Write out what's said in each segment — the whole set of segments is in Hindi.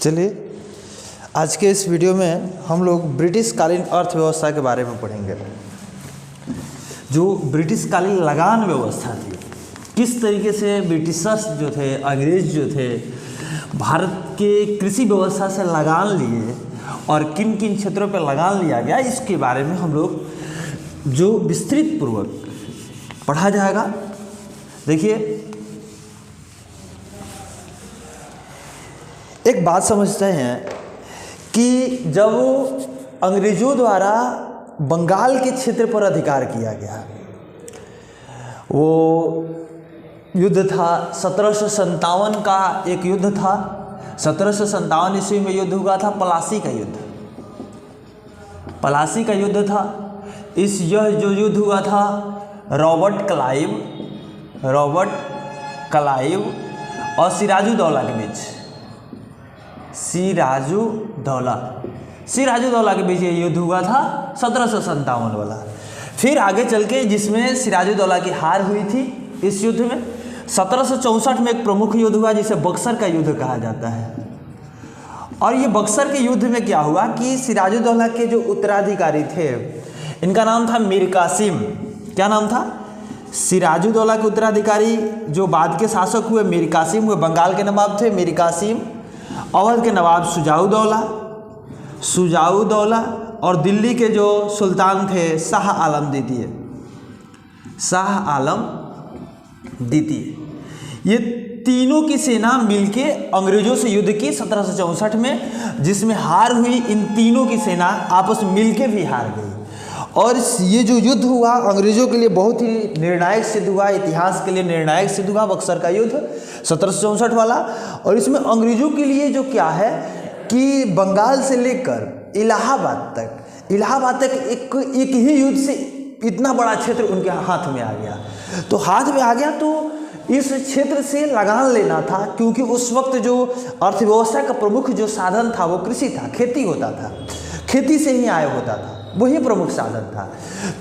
चलिए आज के इस वीडियो में हम लोग ब्रिटिश कालीन अर्थव्यवस्था के बारे में पढ़ेंगे। जो ब्रिटिश कालीन लगान व्यवस्था थी, किस तरीके से ब्रिटिशर्स जो थे, अंग्रेज जो थे, भारत के कृषि व्यवस्था से लगान लिए और किन किन क्षेत्रों पर लगान लिया गया, इसके बारे में हम लोग जो विस्तृत पूर्वक पढ़ा जाएगा। देखिए, एक बात समझते हैं कि जब अंग्रेजों द्वारा बंगाल के क्षेत्र पर अधिकार किया गया, वो युद्ध था 1757 का एक युद्ध था। 1757 ईस्वी में युद्ध हुआ था पलासी का युद्ध। पलासी का युद्ध था। यह जो युद्ध हुआ था रॉबर्ट क्लाइव और सिराजुद्दौला के बीच। सिराजुद्दौला के बीच ये युद्ध हुआ था 1757 वाला। फिर आगे चल के जिसमें सिराजुद्दौला की हार हुई थी इस युद्ध में 1764 में एक प्रमुख युद्ध हुआ जिसे बक्सर का युद्ध कहा जाता है। और ये बक्सर के युद्ध में क्या हुआ कि सिराजुद्दौला के जो उत्तराधिकारी थे, इनका नाम था मीर कासिम। क्या नाम था? सिराजुद्दौला के उत्तराधिकारी जो बाद के शासक हुए मीर कासिम हुए। बंगाल के नवाब थे मीर कासिम, अवध के नवाब सुजाउद्दौला और दिल्ली के जो सुल्तान थे शाह आलम द्वितीय। ये तीनों की सेना मिलके अंग्रेजों से युद्ध की 1764 में, जिसमें हार हुई। इन तीनों की सेना आपस में मिलके भी हार गई। और ये जो युद्ध हुआ अंग्रेजों के लिए बहुत ही निर्णायक सिद्ध हुआ, इतिहास के लिए निर्णायक सिद्ध हुआ बक्सर का युद्ध 1764 वाला। और इसमें अंग्रेजों के लिए जो क्या है कि बंगाल से लेकर इलाहाबाद तक एक ही युद्ध से इतना बड़ा क्षेत्र उनके हाथ में आ गया। तो इस क्षेत्र से लगान लेना था, क्योंकि उस वक्त जो अर्थव्यवस्था का प्रमुख जो साधन था वो कृषि था, खेती होता था, खेती से ही आय होता था, वही प्रमुख साधन था।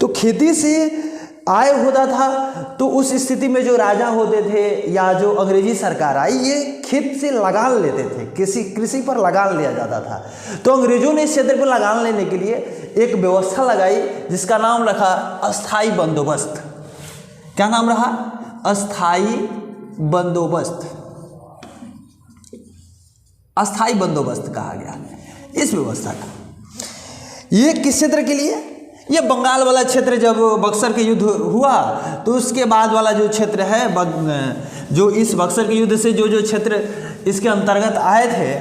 तो खेती से आय होता था, तो उस स्थिति में जो राजा होते थे या जो अंग्रेजी सरकार आई, ये खेत से लगान लेते थे, कृषि पर लगान लिया जाता था। तो अंग्रेजों ने इस क्षेत्र पर लगान लेने के लिए एक व्यवस्था लगाई जिसका नाम रखा अस्थाई बंदोबस्त। क्या नाम रहा? अस्थाई बंदोबस्त कहा गया इस व्यवस्था का। ये किस क्षेत्र के लिए? ये बंगाल वाला क्षेत्र। जब बक्सर के युद्ध हुआ तो उसके बाद वाला जो क्षेत्र है, जो इस बक्सर के युद्ध से जो क्षेत्र इसके अंतर्गत आए थे,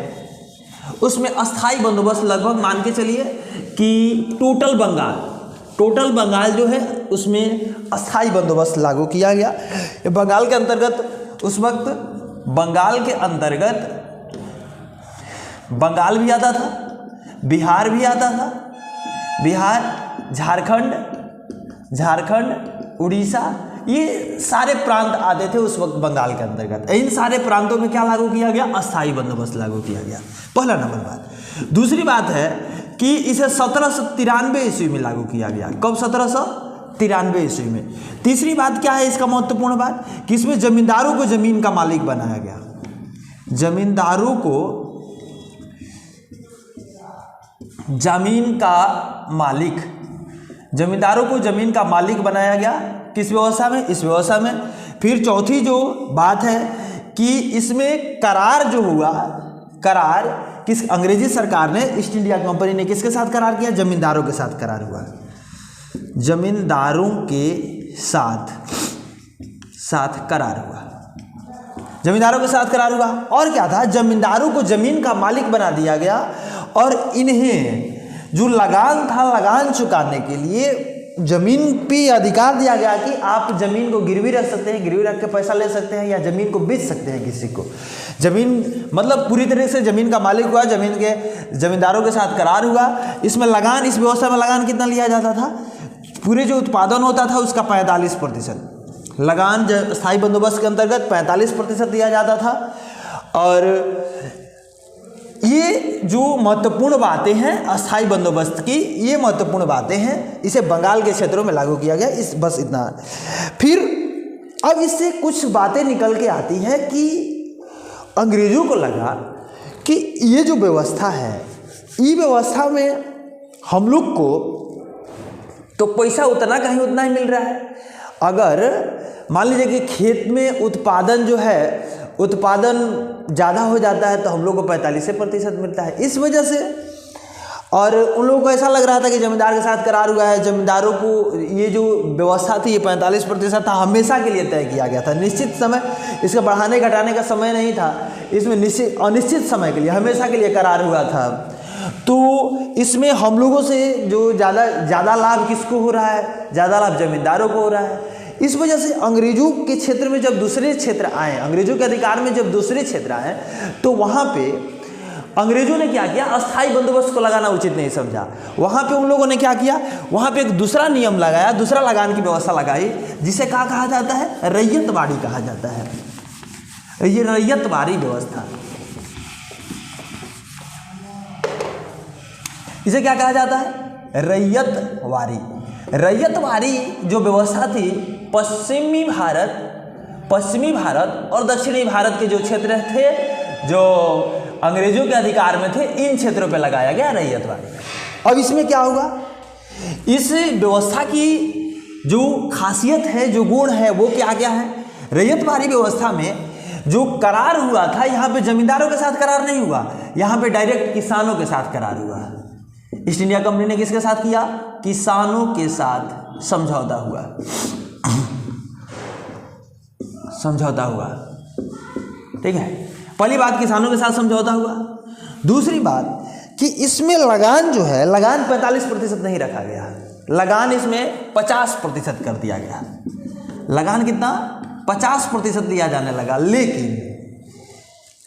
उसमें अस्थाई बंदोबस्त लगभग मान के चलिए कि टोटल बंगाल जो है उसमें अस्थाई बंदोबस्त लागू किया गया। बंगाल के अंतर्गत उस वक्त बंगाल भी आता था, बिहार भी आता था, झारखंड, उड़ीसा, ये सारे प्रांत आते थे उस वक्त बंगाल के अंतर्गत। इन सारे प्रांतों में क्या लागू किया गया? अस्थाई बंदोबस्त लागू किया गया। पहला नंबर बात। दूसरी बात है कि इसे 1793 ईस्वी में लागू किया गया। कब? 1793 ईस्वी में। तीसरी बात क्या है इसका महत्वपूर्ण बात कि इसमें जमींदारों को जमीन का मालिक बनाया गया। जमींदारों को जमीन का मालिक बनाया गया। किस व्यवस्था में? इस व्यवस्था में। फिर चौथी जो बात है कि इसमें करार जो हुआ, किस अंग्रेजी सरकार ने, ईस्ट इंडिया कंपनी ने किसके साथ करार किया? जमींदारों के साथ करार हुआ। जमींदारों के साथ करार हुआ। और क्या था? जमींदारों को जमीन का मालिक बना दिया गया और इन्हें जो लगान था, लगान चुकाने के लिए जमीन पे अधिकार दिया गया कि आप जमीन को गिरवी रख सकते हैं, गिरवी रख के पैसा ले सकते हैं, या जमीन को बेच सकते हैं किसी को। जमीन मतलब पूरी तरह से जमीन का मालिक हुआ, जमींदारों के साथ करार हुआ। इसमें लगान, इस व्यवस्था में लगान कितना लिया जाता था? पूरे जो उत्पादन होता था उसका 45% लगान स्थायी बंदोबस्त के अंतर्गत 45% दिया जाता था। और ये जो महत्वपूर्ण बातें हैं अस्थाई बंदोबस्त की, ये महत्वपूर्ण बातें हैं, इसे बंगाल के क्षेत्रों में लागू किया गया। बस इतना। फिर अब इससे कुछ बातें निकल के आती हैं कि अंग्रेजों को लगा कि ये जो व्यवस्था है, ये व्यवस्था में हम लोग को तो पैसा उतना कहीं उतना ही मिल रहा है। अगर मान लीजिए कि खेत में उत्पादन जो है, उत्पादन ज़्यादा हो जाता है तो हम लोग को 45% मिलता है इस वजह से। और उन लोगों को ऐसा लग रहा था कि जमींदार के साथ करार हुआ है, जमींदारों को ये जो व्यवस्था थी ये 45% था, हमेशा के लिए तय किया गया था। निश्चित समय, इसका बढ़ाने घटाने का समय नहीं था, इसमें निश्चित अनिश्चित समय के लिए, हमेशा के लिए करार हुआ था। तो इसमें हम लोगों से जो ज़्यादा लाभ किसको हो रहा है? ज़्यादा लाभ जमींदारों को हो रहा है। इस वजह से अंग्रेजों के क्षेत्र में जब दूसरे क्षेत्र आए, अंग्रेजों के अधिकार में जब दूसरे क्षेत्र आए, तो वहाँ पे अंग्रेजों ने क्या किया? अस्थाई बंदोबस्त को लगाना उचित नहीं समझा। वहाँ पे उन लोगों ने क्या किया? वहाँ पे एक दूसरा नियम लगाया, दूसरा लगान की व्यवस्था लगाई, जिसे क्या कहा जाता है? रैयतवाड़ी कहा जाता है। ये रैयतवाड़ी व्यवस्था, इसे क्या कहा जाता है? रैयतवाड़ी। रैयतवाड़ी जो व्यवस्था थी, पश्चिमी भारत और दक्षिणी भारत के जो क्षेत्र थे जो अंग्रेजों के अधिकार में थे, इन क्षेत्रों पे लगाया गया रैयतवाड़ी। अब इसमें क्या होगा? इस व्यवस्था की जो खासियत है, जो गुण है, वो क्या क्या है? रैयतवाड़ी व्यवस्था में जो करार हुआ था, यहाँ पे जमींदारों के साथ करार नहीं हुआ, यहाँ पे डायरेक्ट किसानों के साथ करार हुआ। ईस्ट इंडिया कंपनी ने किसके साथ किया? किसानों के साथ समझौता हुआ, समझौता हुआ। ठीक है, पहली बात किसानों के साथ समझौता हुआ। दूसरी बात कि इसमें लगान जो है, लगान 45% नहीं रखा गया, लगान इसमें 50% कर दिया गया। लगान कितना? 50% दिया जाने लगा। लेकिन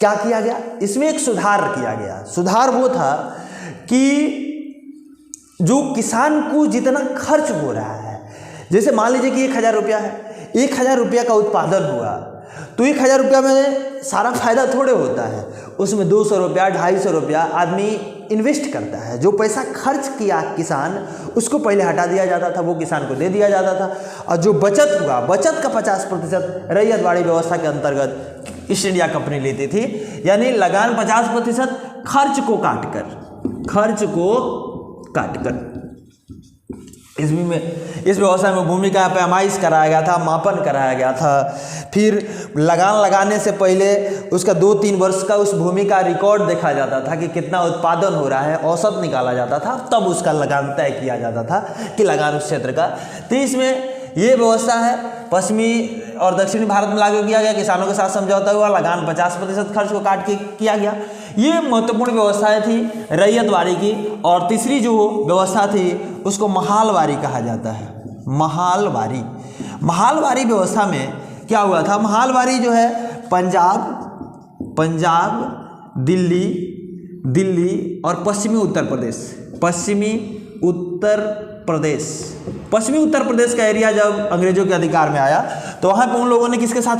क्या किया गया? इसमें एक सुधार किया गया। सुधार वो था कि जो किसान को जितना खर्च हो रहा है, जैसे मान लीजिए कि 1000 रुपया है, 1000 रुपया का उत्पादन हुआ, तो 1000 रुपया में सारा फायदा थोड़े होता है, उसमें 200 रुपया 250 रुपया आदमी इन्वेस्ट करता है। जो पैसा खर्च किया किसान, उसको पहले हटा दिया जाता था, वो किसान को दे दिया जाता था। और जो बचत हुआ, बचत का 50% रैयतवाड़ी व्यवस्था के अंतर्गत ईस्ट इंडिया कंपनी लेती थी। यानी लगान 50% खर्च को काटकर इस व्यवस्था में भूमि का पैमाइश कराया गया था, मापन कराया गया था। फिर लगान लगाने से पहले उसका 2-3 वर्ष का उस भूमि का रिकॉर्ड देखा जाता था कि कितना उत्पादन हो रहा है, औसत निकाला जाता था, तब उसका लगान तय किया जाता था कि लगान उस क्षेत्र का। तो इसमें ये व्यवस्था है, पश्चिमी और दक्षिणी भारत में लागू किया गया, किसानों के साथ समझौता हुआ, लगान 50% खर्च को काट के किया गया। ये महत्वपूर्ण व्यवस्थाएं थी रैयतवाड़ी की। और तीसरी जो व्यवस्था थी उसको महालवारी कहा जाता है। महालवारी व्यवस्था में क्या हुआ था? महालवारी जो है पंजाब, दिल्ली और पश्चिमी उत्तर प्रदेश का एरिया जब अंग्रेजों के अधिकार में आया, तो वहाँ पे उन लोगों ने किसके साथ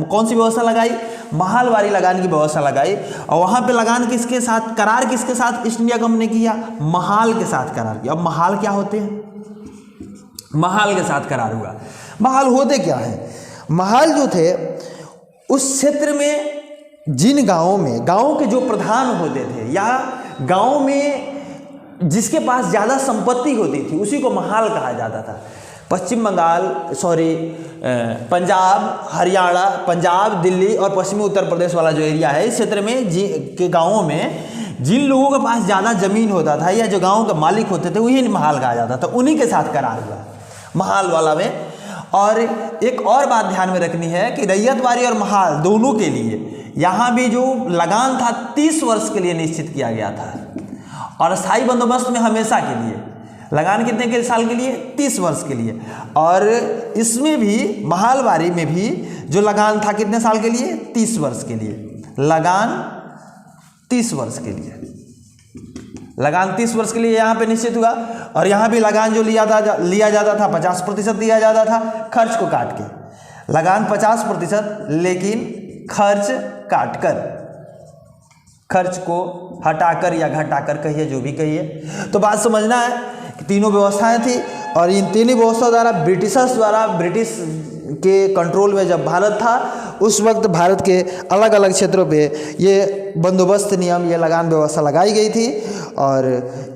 कौन सी व्यवस्था लगाई? महालवारी लगान की व्यवस्था लगाई। और वहाँ पे लगान किसके साथ, करार किसके साथ ईस्ट इंडिया कंपनी ने किया? महाल के साथ करार किया। अब महाल क्या होते हैं? महाल के साथ करार हुआ। महाल होते क्या है? महाल जो थे उस क्षेत्र में जिन गाँव के जो प्रधान होते थे, या गाँव में जिसके पास ज़्यादा संपत्ति होती थी, उसी को महाल कहा जाता था। पंजाब, दिल्ली और पश्चिमी उत्तर प्रदेश वाला जो एरिया है, इस क्षेत्र में के गाँवों में जिन लोगों के पास ज़्यादा ज़मीन होता था या जो गाँव के मालिक होते थे, वही महाल कहा जाता था। उन्हीं के साथ करार हुआ महाल वाला में। और एक और बात ध्यान में रखनी है कि रैयतवाड़ी और महाल दोनों के लिए यहाँ भी जो लगान था 30 वर्ष के लिए निश्चित किया गया था। और स्थायी बंदोबस्त में हमेशा के लिए लगान कितने के साल के लिए? 30 वर्ष के लिए। और इसमें भी महालवारी में भी जो लगान था कितने साल के लिए? 30 वर्ष के लिए। लगान 30 वर्ष के लिए, लगान 30 वर्ष के लिए यहाँ पे निश्चित हुआ। और यहाँ भी लगान जो लिया जाता था 50% दिया जाता था खर्च को काट के। लगान 50%, लेकिन खर्च काटकर, खर्च को हटाकर या घटाकर कहिए, जो भी कहिए। तो बात समझना है कि तीनों व्यवस्थाएं थी, और इन तीनों व्यवस्थाओं द्वारा ब्रिटिश के कंट्रोल में जब भारत था, उस वक्त भारत के अलग अलग क्षेत्रों पे ये बंदोबस्त नियम, ये लगान व्यवस्था लगाई गई थी और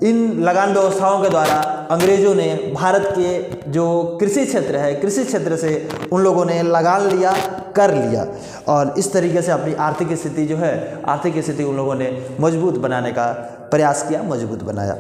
इन लगान व्यवस्थाओं के द्वारा अंग्रेज़ों ने भारत के जो कृषि क्षेत्र है, कृषि क्षेत्र से उन लोगों ने लगान लिया, कर लिया और इस तरीके से अपनी आर्थिक स्थिति जो है, आर्थिक स्थिति उन लोगों ने मजबूत बनाने का प्रयास किया, मजबूत बनाया।